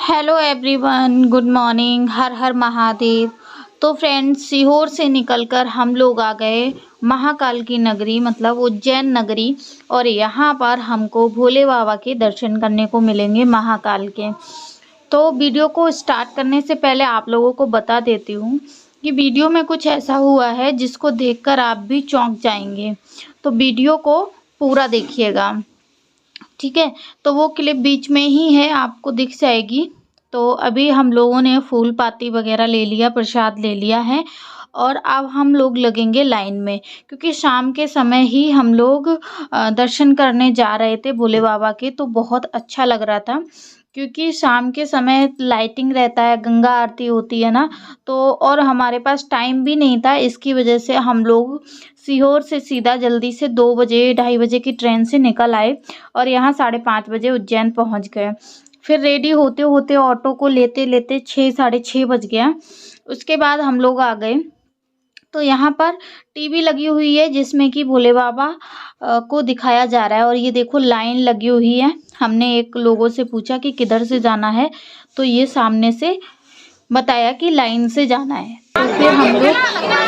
Hello everyone, good morning. Har Har Mahadev. तो friends, Sehore से निकलकर हम लोग आ गए महाकाल की नगरी मतलब उज्जैन नगरी। और यहाँ पर हमको भोले बाबा के दर्शन करने को मिलेंगे महाकाल के। तो वीडियो को स्टार्ट करने से पहले आप लोगों को बता देती हूँ कि वीडियो में कुछ ऐसा हुआ है जिसको देखकर आप भी चौंक जाएंगे। तो वीडियो को पूरा देखिएगा, ठीक है। तो वो क्लिप बीच में ही है, आपको दिख जाएगी। तो अभी हम लोगों ने फूल पाती वगैरह ले लिया, प्रसाद ले लिया है। और अब हम लोग लगेंगे लाइन में, क्योंकि शाम के समय ही हम लोग दर्शन करने जा रहे थे भोले बाबा के। तो बहुत अच्छा लग रहा था, क्योंकि शाम के समय लाइटिंग रहता है, गंगा आरती होती है ना। तो और हमारे पास टाइम भी नहीं था, इसकी वजह से हम लोग सीहोर से सीधा जल्दी से 2 बजे 2:30 बजे की ट्रेन से निकल आए और यहाँ 5:30 बजे उज्जैन पहुँच गए। फिर रेडी होते होते ऑटो को लेते लेते 6 साढ़े 6 बज गया। उसके बाद हम लोग आ गए। तो यहाँ पर टीवी लगी हुई है जिसमें कि भोले बाबा को दिखाया जा रहा है। और ये देखो लाइन लगी हुई है। हमने एक लोगों से पूछा कि किधर से जाना है, तो ये सामने से बताया कि लाइन से जाना है। तो फिर हम लोग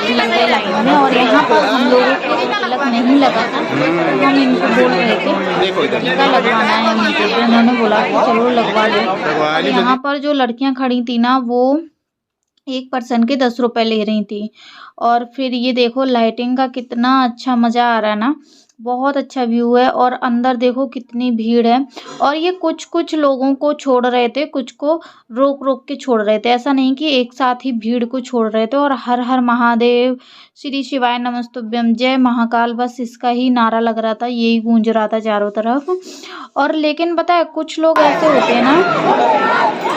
लग गए लाइन में। और यहाँ पर हम लोगों को तिलक नहीं लगा था, तो हम इनको बोल रहे थे टीका लगवाना है मुझे। तो उन्होंने बोला कि चलो लगवा लो। तो यहाँ पर जो लड़कियां खड़ी थी ना, वो एक पर्सन के 10 रुपए ले रही थी। और फिर ये देखो लाइटिंग का कितना अच्छा मज़ा आ रहा है ना, बहुत अच्छा व्यू है। और अंदर देखो कितनी भीड़ है। और ये कुछ कुछ लोगों को छोड़ रहे थे, कुछ को रोक रोक के छोड़ रहे थे, ऐसा नहीं कि एक साथ ही भीड़ को छोड़ रहे थे। और हर हर महादेव, श्री शिवाय नमस्तुभ्यम, जय महाकाल, बस इसका ही नारा लग रहा था, यही गूंज रहा था चारों तरफ। और लेकिन पता है कुछ लोग ऐसे होते हैं ना।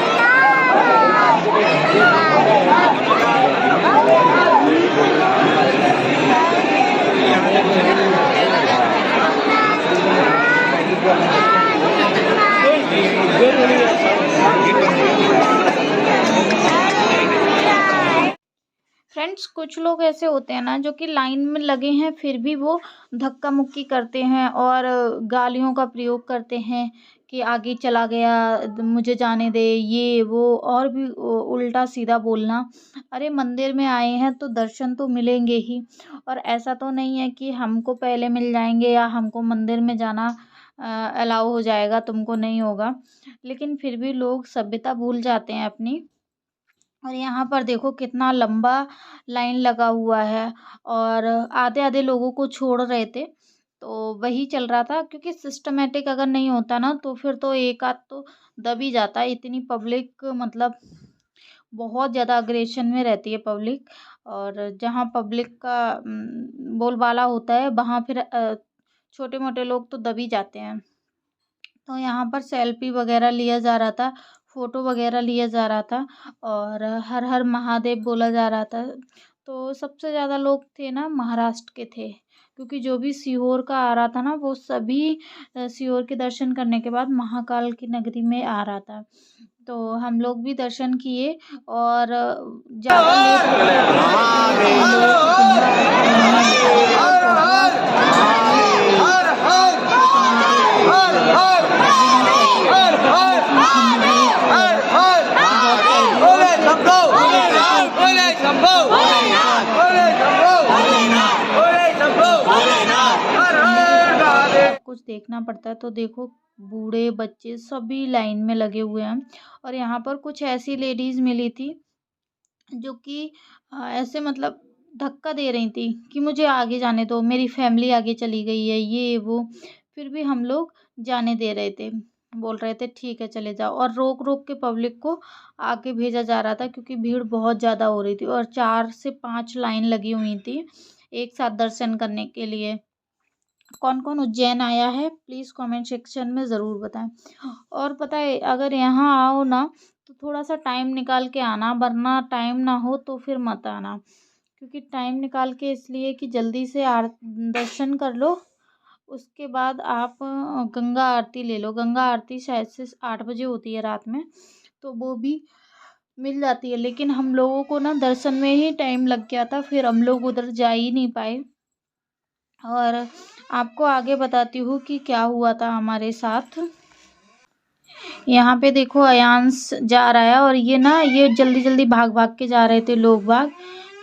फ्रेंड्स, कुछ लोग ऐसे होते हैं ना जो कि लाइन में लगे हैं फिर भी वो धक्का मुक्की करते हैं और गालियों का प्रयोग करते हैं कि आगे चला गया, मुझे जाने दे, ये वो और भी उल्टा सीधा बोलना। अरे मंदिर में आए हैं तो दर्शन तो मिलेंगे ही। और ऐसा तो नहीं है कि हमको पहले मिल जाएंगे या हमको मंदिर में जाना अलाउ हो जाएगा, तुमको नहीं होगा। लेकिन फिर भी लोग सभ्यता भूल जाते हैं अपनी। और यहाँ पर देखो कितना लंबा लाइन लगा हुआ है। और आधे आधे लोगों को छोड़ रहे थे। तो वही चल रहा था, क्योंकि सिस्टमेटिक अगर नहीं होता ना तो फिर तो एक आध तो दब ही जाता है। इतनी पब्लिक मतलब बहुत ज़्यादा अग्रेशन में रहती है पब्लिक। और जहाँ पब्लिक का बोलबाला होता है वहाँ फिर छोटे मोटे लोग तो दब ही जाते हैं। तो यहाँ पर सेल्फी वगैरह लिया जा रहा था, फ़ोटो वगैरह लिया जा रहा था। और हर हर महादेव बोला जा रहा था। तो सबसे ज़्यादा लोग थे ना महाराष्ट्र के थे, क्योंकि जो भी सीहोर का आ रहा था ना वो सभी सीहोर के दर्शन करने के बाद महाकाल की नगरी में आ रहा था। तो हम लोग भी दर्शन किए। और ज़्यादा लेट हो गया था क्योंकि हम लोगों को गंगा आरती नहीं मिल पाई थी। और बहुत बिना पैसे के मतलब कि अपनी फैमिली को लगा के बहुत सारी और फिर बिना पैसे इतनी भीड़ सब कुछ देखना पड़ता है। तो देखो बूढ़े बच्चे सभी लाइन में लगे हुए हैं। और यहाँ पर कुछ ऐसी लेडीज मिली थी जो कि ऐसे मतलब धक्का दे रही थी कि मुझे आगे जाने दो, मेरी फैमिली आगे चली गई है, ये वो। फिर भी हम लोग जाने दे रहे थे, बोल रहे थे ठीक है चले जाओ। और रोक रोक के पब्लिक को आगे भेजा जा रहा था, क्योंकि भीड़ बहुत ज़्यादा हो रही थी। और 4 से 5 लाइन लगी हुई थी एक साथ दर्शन करने के लिए। कौन कौन उज्जैन आया है प्लीज़ कमेंट सेक्शन में ज़रूर बताएं। और पता है अगर यहाँ आओ ना तो थोड़ा सा टाइम निकाल के आना, वरना टाइम ना हो तो फिर मत आना। क्योंकि टाइम निकाल के इसलिए कि जल्दी से दर्शन कर लो। उसके बाद आप गंगा आरती ले लो। गंगा आरती शायद से 8 बजे होती है रात में, तो वो भी मिल जाती है। लेकिन हम लोगों को ना दर्शन में ही टाइम लग गया था, फिर हम लोग उधर जा ही नहीं पाए। और आपको आगे बताती हूँ कि क्या हुआ था हमारे साथ। यहाँ पे देखो अयांश जा रहा है और ये जल्दी जल्दी भाग भाग के जा रहे थे लोग बाग।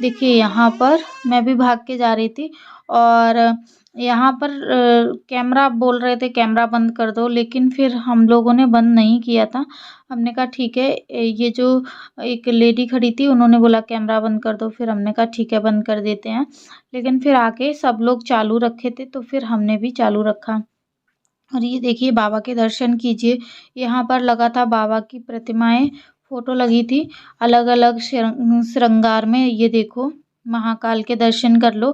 देखिए यहाँ पर मैं भी भाग के जा रही थी और यहाँ पर कैमरा बोल रहे थे कैमरा बंद कर दो, लेकिन फिर हम लोगों ने बंद नहीं किया था। हमने कहा ठीक है, ये जो एक लेडी खड़ी थी उन्होंने बोला कैमरा बंद कर दो, फिर हमने कहा ठीक है बंद कर देते हैं। लेकिन फिर आके सब लोग चालू रखे थे तो फिर हमने भी चालू रखा। और ये देखिए बाबा के दर्शन कीजिए। यहाँ पर लगा था बाबा की प्रतिमाएं, फोटो लगी थी अलग अलग श्रृंगार में। ये देखो महाकाल के दर्शन कर लो।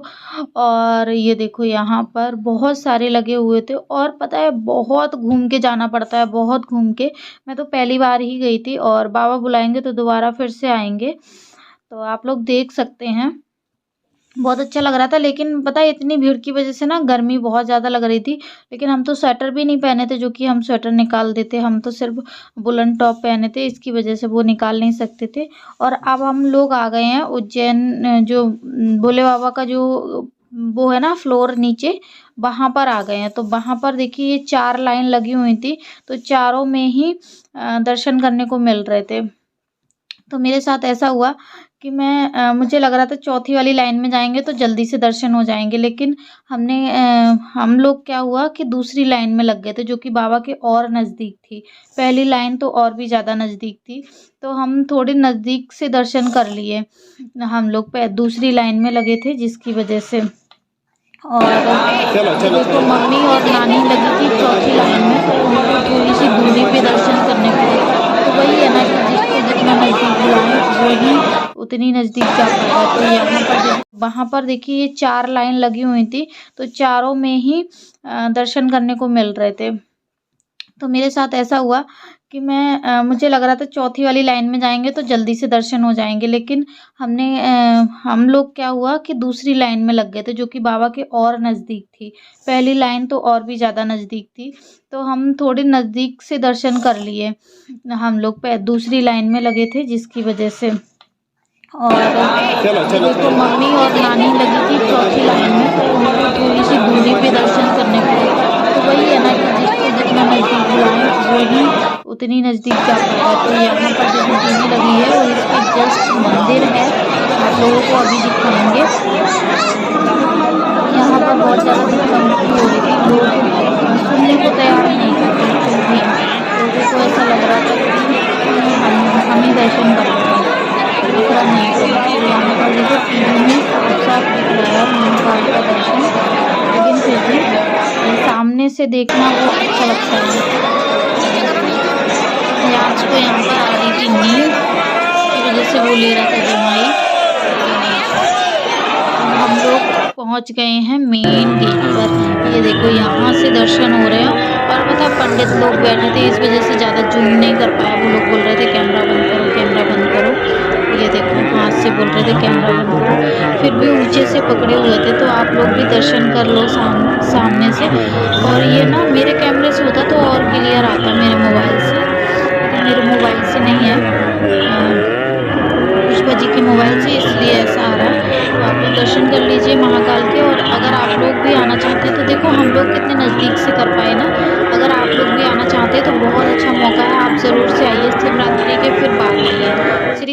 और ये देखो यहाँ पर बहुत सारे लगे हुए थे और पता है बहुत घूम के जाना पड़ता है, बहुत घूम के। मैं तो पहली बार ही गई थी और बाबा बुलाएंगे तो दोबारा फिर से आएंगे। तो आप लोग देख सकते हैं बहुत अच्छा लग रहा था। लेकिन पता है इतनी भीड़ की वजह से ना गर्मी बहुत ज़्यादा लग रही थी। लेकिन हम तो स्वेटर भी नहीं पहने थे, जो कि हम स्वेटर निकाल देते, हम तो सिर्फ वुलन टॉप पहने थे, इसकी वजह से वो निकाल नहीं सकते थे। और अब हम लोग आ गए हैं उज्जैन, जो भोले बाबा का जो वो है ना फ्लोर नीचे, वहाँ पर आ गए हैं। तो वहाँ पर देखिए ये 4 लाइन लगी हुई थी, तो चारों में ही दर्शन करने को मिल रहे थे। तो मेरे साथ ऐसा हुआ कि मुझे लग रहा था चौथी वाली लाइन में जाएंगे तो जल्दी से दर्शन हो जाएंगे, लेकिन हम लोग क्या हुआ कि दूसरी लाइन में लग गए थे, जो कि बाबा के और नज़दीक थी। पहली लाइन तो और भी ज़्यादा नज़दीक थी, तो हम थोड़े नज़दीक से दर्शन कर लिए। हम लोग दूसरी लाइन में लगे थे जिसकी वजह से। और देखो मम्मी और नानी लगी थी चौथी लाइन में, तो उनको थोड़ी सी दूरी पे दर्शन करने पड़े। तो वही है ना कि जिसको जितना नज़दीक बुलाएं वही उतनी नज़दीक जा पाएगा। तो यहाँ पर वहाँ पर देखिए ये 4 लाइन लगी हुई थी, तो चारों में ही दर्शन करने को मिल रहे थे। तो मेरे साथ ऐसा हुआ कि मुझे लग रहा था चौथी वाली लाइन में जाएंगे तो जल्दी से दर्शन हो जाएंगे, लेकिन हम लोग क्या हुआ कि दूसरी लाइन में लग गए थे, जो कि बाबा के और नज़दीक थी। पहली लाइन तो और भी ज़्यादा नज़दीक थी, तो हम थोड़े नज़दीक से दर्शन कर लिए। हम लोग दूसरी लाइन में लगे थे जिसकी वजह से। और देखो मम्मी और नानी लगी थी चौथी लाइन में, तो उनको थोड़ी सी दूरी पे दर्शन करने पड़े। तो वही है ना कि जिसको जितना नज़दीक बुलाएं वही उतनी नज़दीक जा पाएगा। तो यहाँ पर जो टीवी लगी है वो इसके जस्ट मंदिर है, आप लोगों को अभी दिखाएंगे। यहाँ पर बहुत ज़्यादा धक्का मुक्की हो रही थी, लोग सुनने को तैयार नहीं थे बिल्कुल भी। लोगों को ऐसा लग रहा था कि हम ही दर्शन कर रहे हैं, दूसरा नहीं। तो यहाँ पर देखो टीवी में साफ साफ दिख रहा है महाकाल का दर्शन, लेकिन फिर भी सामने से देखना वो अच्छा लगता है। आज को यहाँ पर आ रही थी नींद की वजह से वो ले रहा था जमाई। हम लोग पहुँच गए हैं मेन गेट पर। ये देखो यहाँ से दर्शन हो रहे हैं और पता पंडित लोग बैठे थे, इस वजह से ज़्यादा जूम नहीं कर पाया। वो लोग बोल रहे थे कैमरा बंद करो, कैमरा बंद करो। ये देखो हाथ से बोल रहे थे कैमरा बंद करो, फिर भी ऊंचे से पकड़े हुए थे। तो आप लोग भी दर्शन कर लो सामने से। और ये ना मेरे कैमरे से होता तो और क्लियर आता मेरे मोबाइल से, लेकिन मेरे मोबाइल से नहीं है, पुष्पा जी के मोबाइल से, इसलिए ऐसा आ रहा है। तो आप लोग दर्शन कर लीजिए महाकाल के। और अगर आप लोग भी आना चाहते हैं तो देखो हम लोग कितने नज़दीक से कर पाए ना। अगर आप लोग भी आना चाहते हैं तो बहुत अच्छा मौका है, आप ज़रूर से आइए। शिवरात्रि के फिर बाद आइए।